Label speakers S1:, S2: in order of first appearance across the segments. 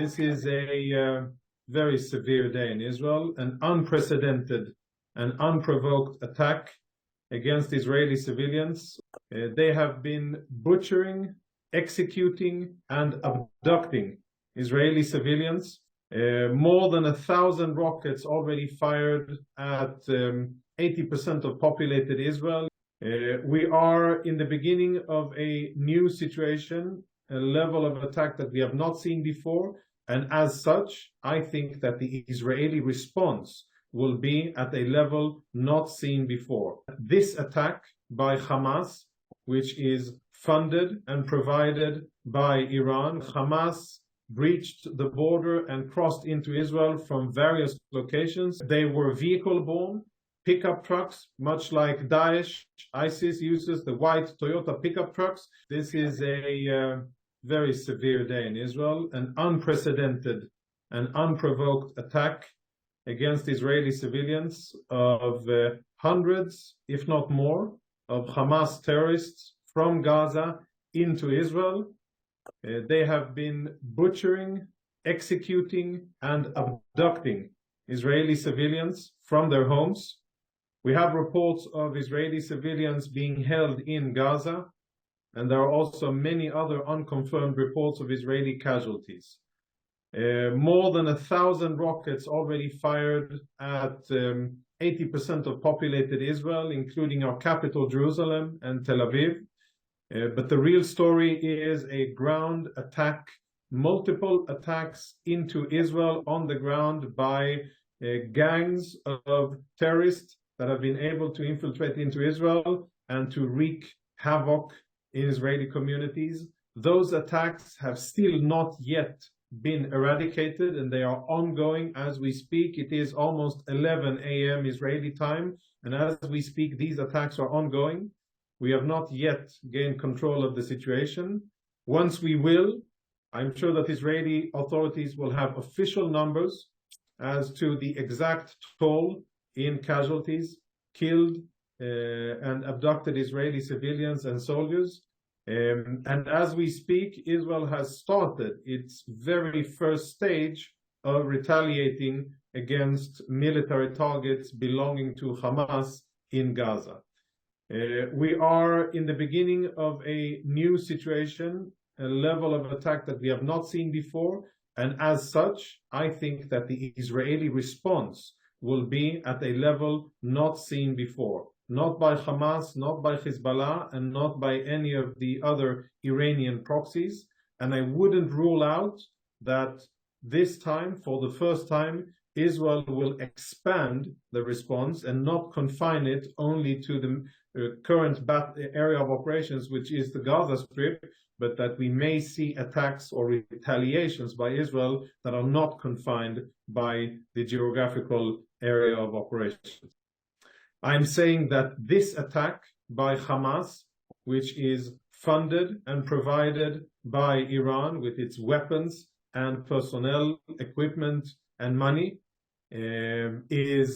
S1: This is a very severe day in Israel, an unprecedented and unprovoked attack against Israeli civilians. They have been butchering, executing, and abducting Israeli civilians. More than 1,000 rockets already fired at 80% of populated Israel. We are in the beginning of a new situation, a level of attack that we have not seen before, and as such, I think that the Israeli response will be at a level not seen before. This attack by Hamas, which is funded and provided by Iran, Hamas breached the border and crossed into Israel from various locations. They were vehicle-borne, pickup trucks, much like Daesh. ISIS uses the white Toyota pickup trucks. This is a very severe day in Israel, an unprecedented and unprovoked attack against Israeli civilians of hundreds, if not more, of Hamas terrorists from Gaza into Israel. They have been butchering, executing, and abducting Israeli civilians from their homes. We have reports of Israeli civilians being held in Gaza, and there are also many other unconfirmed reports of Israeli casualties. More than 1,000 rockets already fired at 80% of populated Israel, including our capital, Jerusalem, and Tel Aviv. But the real story is a ground attack, multiple attacks into Israel on the ground by gangs of terrorists that have been able to infiltrate into Israel and to wreak havoc in Israeli communities. Those attacks have still not yet been eradicated, and they are ongoing as we speak. It is almost 11 a.m. Israeli time, and as we speak, these attacks are ongoing. We have not yet gained control of the situation. Once we will, I'm sure that Israeli authorities will have official numbers as to the exact toll in casualties, killed and abducted Israeli civilians and soldiers. And as we speak, Israel has started its very first stage of retaliating against military targets belonging to Hamas in Gaza. We are in the beginning of a new situation, a level of attack that we have not seen before, and as such, I think that the Israeli response will be at a level not seen before. Not by Hamas, not by Hezbollah, and not by any of the other Iranian proxies. And I wouldn't rule out that this time, for the first time, Israel will expand the response and not confine it only to the current area of operations, which is the Gaza Strip, but that we may see attacks or retaliations by Israel that are not confined by the geographical area of operations. I'm saying that this attack by Hamas, which is funded and provided by Iran with its weapons and personnel, equipment, and money, is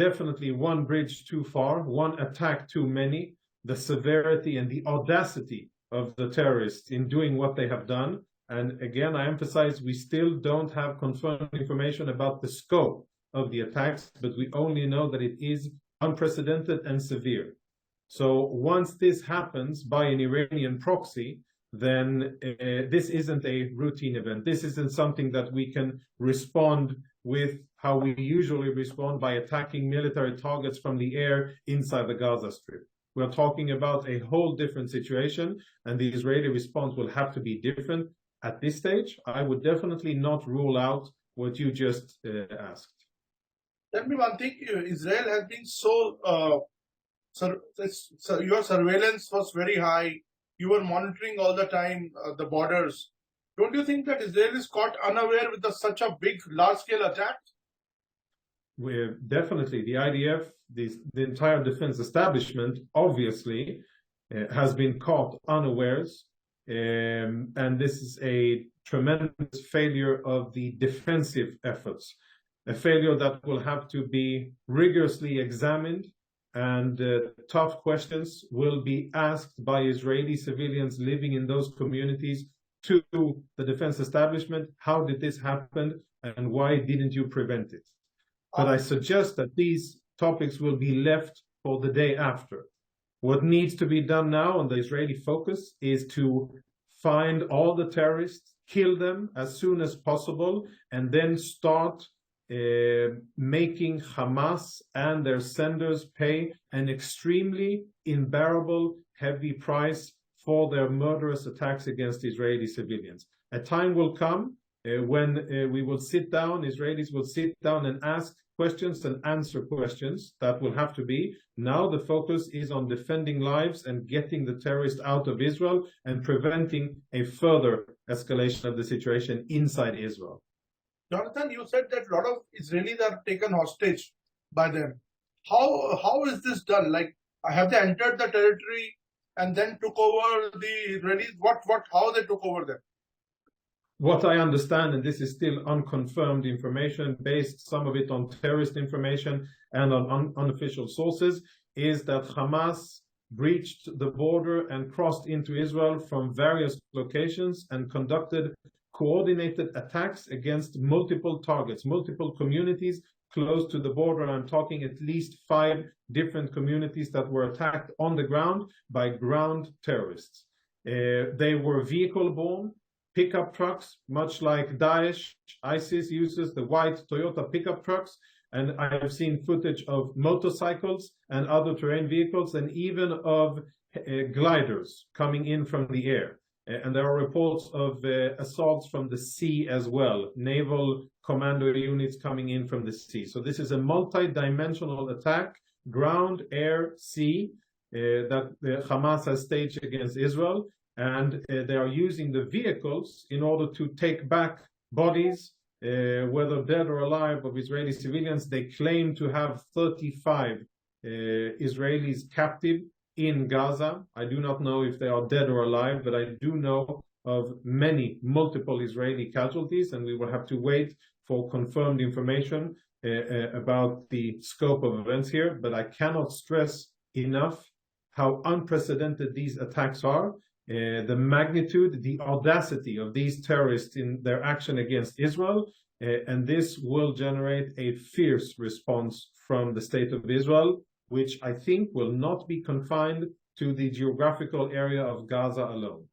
S1: definitely one bridge too far, one attack too many. The severity and the audacity of the terrorists in doing what they have done. And again, I emphasize, we still don't have confirmed information about the scope of the attacks, but we only know that it is unprecedented and severe. So once this happens by an Iranian proxy, then this isn't a routine event. This isn't something that we can respond with how we usually respond, by attacking military targets from the air inside the Gaza Strip. We're talking about a whole different situation, and the Israeli response will have to be different. At this stage, I would definitely not rule out what you just asked.
S2: Tell me one thing, Israel has been your surveillance was very high. You were monitoring all the time the borders. Don't you think that Israel is caught unaware with such a big, large-scale attack?
S1: We're definitely, the IDF, the entire defense establishment, obviously, has been caught unawares. And this is a tremendous failure of the defensive efforts, a failure that will have to be rigorously examined, and tough questions will be asked by Israeli civilians living in those communities to the defense establishment, how did this happen and why didn't you prevent it? But I suggest that these topics will be left for the day after. What needs to be done now, and the Israeli focus, is to find all the terrorists, kill them as soon as possible, and then start making Hamas and their senders pay an extremely unbearable, heavy price for their murderous attacks against Israeli civilians. A time will come when we will sit down, Israelis will sit down and ask questions and answer questions. That will have to be. Now the focus is on defending lives and getting the terrorists out of Israel and preventing a further escalation of the situation inside Israel.
S2: Jonathan, you said that a lot of Israelis are taken hostage by them. How is this done? Like, have they entered the territory and then took over the Israelis? How they took over them?
S1: What I understand, and this is still unconfirmed information, based some of it on terrorist information and on unofficial sources, is that Hamas breached the border and crossed into Israel from various locations and conducted coordinated attacks against multiple targets, multiple communities close to the border. I'm talking at least 5 different communities that were attacked on the ground by ground terrorists. They were vehicle-borne, pickup trucks, much like Daesh, ISIS uses the white Toyota pickup trucks, and I have seen footage of motorcycles and other terrain vehicles, and even of gliders coming in from the air. And there are reports of assaults from the sea as well, naval commando units coming in from the sea. So this is a multi-dimensional attack, ground, air, sea, that Hamas has staged against Israel. And they are using the vehicles in order to take back bodies, whether dead or alive, of Israeli civilians. They claim to have 35 Israelis captive in Gaza. I do not know if they are dead or alive, but I do know of multiple Israeli casualties, and we will have to wait for confirmed information about the scope of events here. But I cannot stress enough how unprecedented these attacks are. The magnitude, the audacity of these terrorists in their action against Israel, and this will generate a fierce response from the state of Israel, which I think will not be confined to the geographical area of Gaza alone.